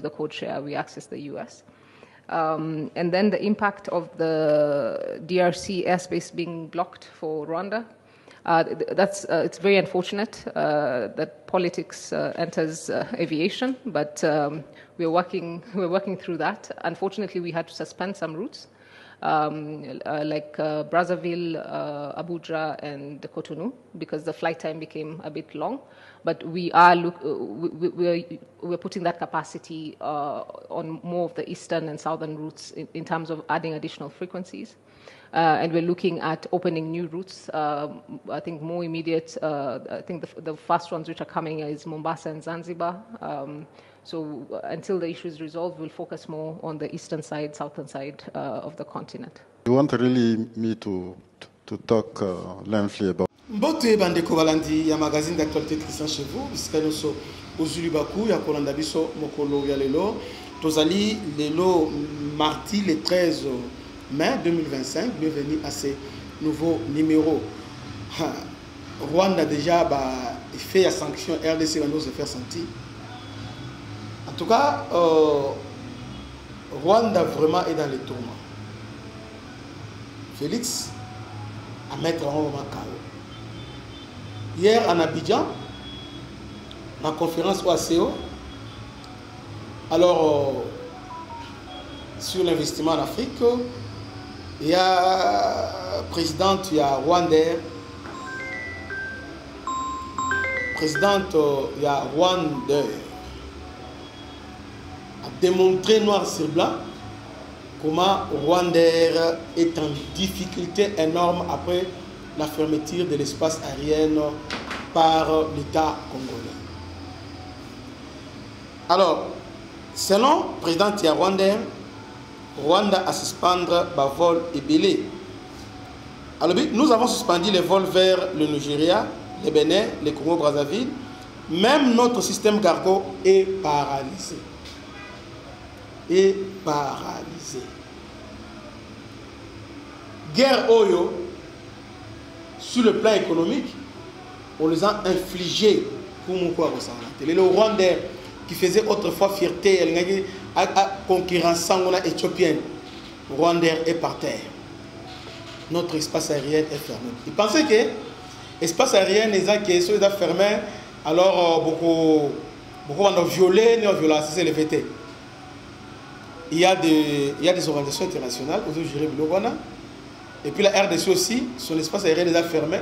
the code share, we access the US. And then the impact of the DRC airspace being blocked for Rwanda. It's very unfortunate that politics enters aviation, but we're working through that. Unfortunately, we had to suspend some routes, like Brazzaville, Abuja, and Cotonou, because the flight time became a bit long. But we're putting that capacity on more of the eastern and southern routes in terms of adding additional frequencies. And we're looking at opening new routes. I think more immediate, I think the first ones which are coming is Mombasa and Zanzibar. So until the issue is resolved, we'll focus more on the eastern side, southern side of the continent. You want really me to talk lengthily about? Mbote bandeko balandi ya magazine d'actualité Christian chez vous, bisika noso ozuli baku ya kolanda biso mokolo ya lelo. Tozali lelo mardi le 13 mai 2025. Bienvenue à ce nouveau numéro. Rwanda déjà fait la sanction RDC va nous se faire sentir. En tout cas, Rwanda vraiment est dans les tourments. Félix à mettre en moment KO. Hier en Abidjan, la conférence OACO, alors sur l'investissement en Afrique, il y a présidente, il y a Rwandair, présidente, il y a Rwandair, a démontré noir sur blanc comment Rwandair est en difficulté énorme après la fermeture de l'espace aérien par l'État congolais. Alors, selon le président Tia Rwandair, Rwanda a suspendu les vols ébélés. Alors, nous avons suspendu les vols vers le Nigeria, le Bénin, le Congo-Brazzaville. Même notre système cargo est paralysé. Guerre Oyo, sur le plan économique, on les a infligés pour nous quoi ressentir. Le Rwandais qui faisait autrefois fierté à concurrence éthiopienne, le Rwandais est par terre. Notre espace aérien est fermé. Ils pensaient que l'espace aérien est fermé, alors beaucoup vont violer, c'est le VT. Il y a des organisations internationales, et puis la RDC aussi, son espace aérien est fermé,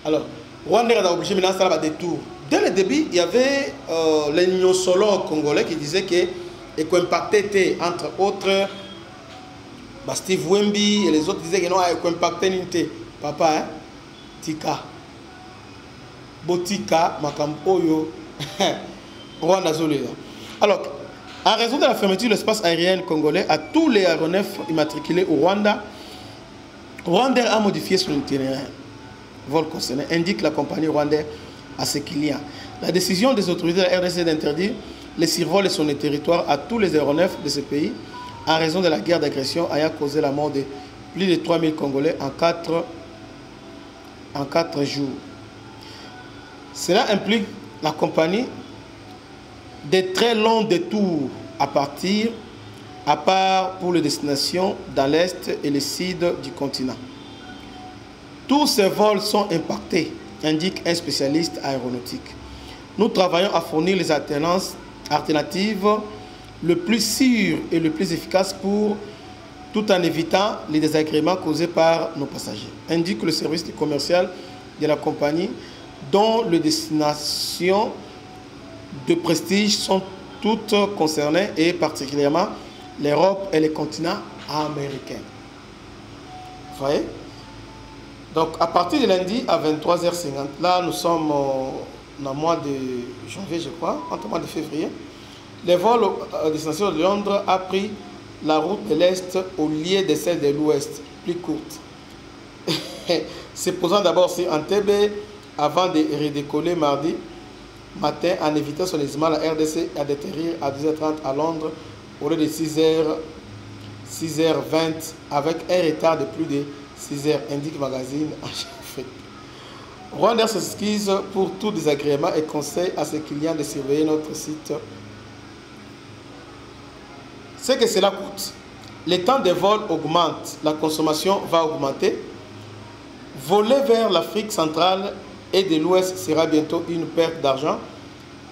alors, Rwanda a obligé maintenant de faire des tours. Dès le début, il y avait l'Union Solo congolais qui disait que l'éco-impacté entre autres, Steve Wemby et les autres disaient que non, l'éco-impacté n'était papa, hein? Tika. Botika, Makampoyo, Rwanda Zolé. Alors, en raison de la fermeture de l'espace aérien congolais à tous les aéronefs immatriculés au Rwanda, Rwanda a modifié son itinéraire. Vol concerné, indique la compagnie rwandaise à ses clients. La décision des autorités de la RDC d'interdire les survols de son territoire à tous les aéronefs de ce pays en raison de la guerre d'agression ayant causé la mort de plus de 3000 Congolais en 4 jours. Cela implique la compagnie de très longs détours à part pour les destinations dans l'Est et le Sud du continent. Tous ces vols sont impactés, indique un spécialiste aéronautique. Nous travaillons à fournir les alternatives le plus sûres et le plus efficaces tout en évitant les désagréments causés par nos passagers, indique le service commercial de la compagnie dont les destinations de prestige sont toutes concernées et particulièrement l'Europe et les continents américains. Vous voyez? Donc, à partir de lundi à 23h50, là, nous sommes dans le mois de janvier, je crois, entre le mois de février. Les vols à destination de Londres a pris la route de l'Est au lieu de celle de l'Ouest, plus courte. Se posant d'abord sur Entebbe avant de redécoller mardi matin en évitant son estimation, la RDC a d'atterrir à 2h30 à Londres au lieu de 6h20 avec un retard de plus de 6 heures, indique le magazine en chef. Rwanda s'excuse pour tout désagrément et conseille à ses clients de surveiller notre site. Ce que cela coûte. Les temps de vol augmentent, la consommation va augmenter. Voler vers l'Afrique centrale et de l'Ouest sera bientôt une perte d'argent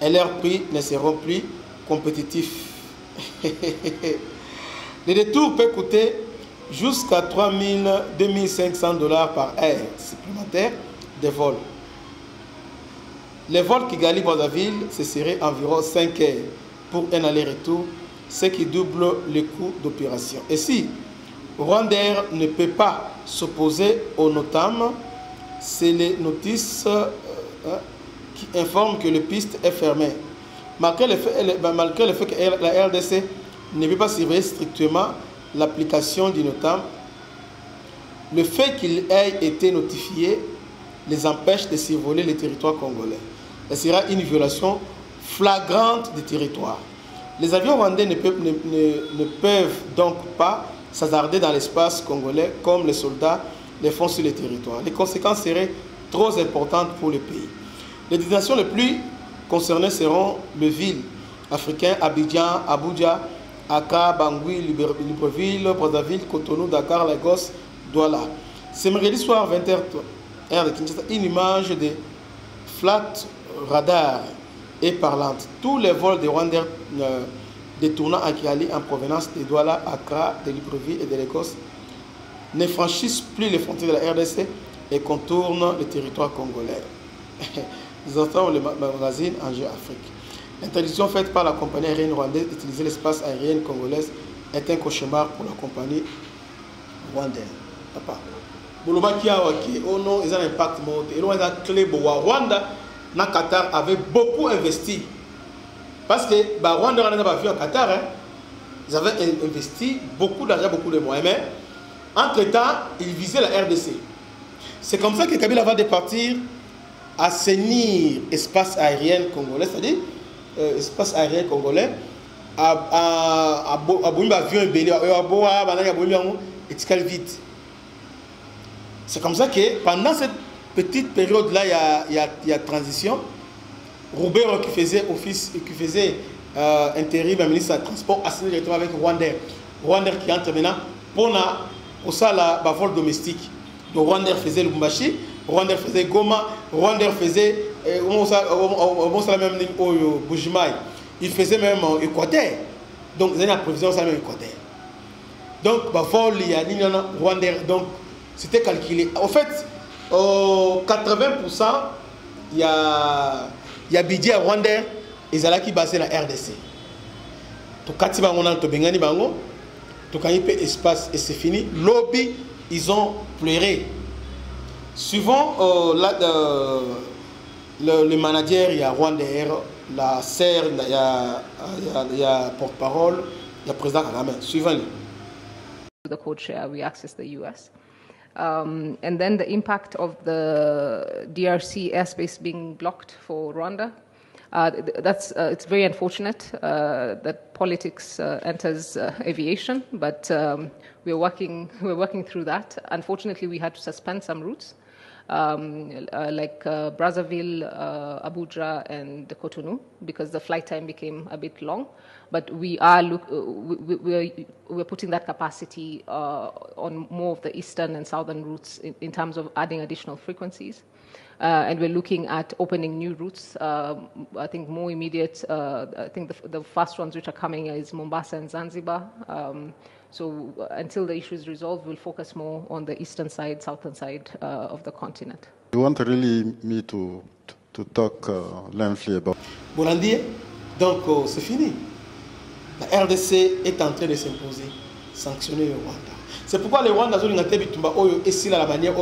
et leurs prix ne seront plus compétitifs. Le détour peut coûter jusqu'à 3 000 à 2 500 $ par heure supplémentaire de vol. Les vols Kigali-Brazzaville, ce serait environ 5 heures pour un aller-retour, ce qui double le coût d'opération. Et si Rwandair ne peut pas s'opposer au NOTAM, c'est les notices qui informent que la piste est fermée. Malgré le fait que la RDC ne peut pas surveiller strictement l'application du NOTAM, le fait qu'il ait été notifié les empêche de survoler les territoires congolais. Ce sera une violation flagrante des territoires. Les avions rwandais ne peuvent donc pas s'hasarder dans l'espace congolais comme les soldats les font sur les territoires. Les conséquences seraient trop importantes pour le pays. Les destinations les plus concernées seront les villes africaines Abidjan, Abuja, Accra, Bangui, Libreville, Brazzaville, Cotonou, Dakar, Lagos, Douala. Ce mercredi soir, 20h, de Kinshasa, une image de flat radar est parlante. Tous les vols de Rwanda détournant à Kigali en provenance de Douala, Accra, de Libreville et de Lagos ne franchissent plus les frontières de la RDC et contournent le territoire congolais. Nous entendons le magazine Enjeu Afrique. L'interdiction faite par la compagnie aérienne rwandaise d'utiliser l'espace aérien congolais est un cauchemar pour la compagnie rwandaise. Papa. Ils ont un impact monté. Rwanda, Qatar avait beaucoup investi. Parce que Rwanda n'a pas vu en Qatar. Ils avaient investi beaucoup d'argent, beaucoup de moyens. Mais entre-temps, ils visaient la RDC. C'est comme ça que Kabila va départir assainir l'espace aérien congolais, c'est-à-dire espace aérien congolais, à vite. C'est comme ça que pendant cette petite période-là, il y a transition. Roubert qui faisait office, qui faisait intérim, ministre des Transports, assigné directement avec Rwandair. Rwandair qui entre maintenant pour ça la vol domestique. Donc Rwandair faisait Lubumbashi, Rwandair faisait Goma, Rwandair faisait Bujimaï. Il faisait même Équateur. Donc ils avaient la provision ça même Équateur. Donc vol il y a Rwandair. Donc c'était calculé. En fait, 80% il y a budget à Rwandair, ils allaient qui basé la RDC. Donc quand ils vont en Tobengani bango, donc quand il y a espace et c'est fini. Lobby, ils ont pleuré. Suivant le manager, il y a Rwandair, la serre, il y a porte-parole, il y a président Kagame. Suivant. The code share, we access the US. And then the impact of the DRC airspace being blocked for Rwanda. It's very unfortunate that politics enters aviation, but we're working through that. Unfortunately, we had to suspend some routes, like Brazzaville, Abuja, and Cotonou, because the flight time became a bit long. But we are we're putting that capacity on more of the eastern and southern routes in terms of adding additional frequencies. And we're looking at opening new routes. I think more immediate, I think the first ones which are coming is Mombasa and Zanzibar. So until the issue is resolved, we'll focus more on the eastern side, southern side of the continent. You want really me to talk lengthily about? Bolandi, donc c'est fini. La RDC est en train de s'imposer, sanctionner le Rwanda. C'est pourquoi le Rwanda la manière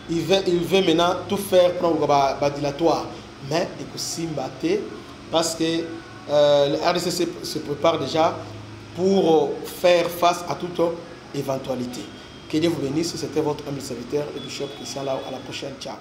il veut maintenant tout faire pour le dilatoire. Mais il faut s'y battre parce que la RDC se prépare déjà pour faire face à toute éventualité. Que Dieu vous bénisse. C'était votre ami serviteur, le bishop Christian Lao. À la prochaine. Ciao.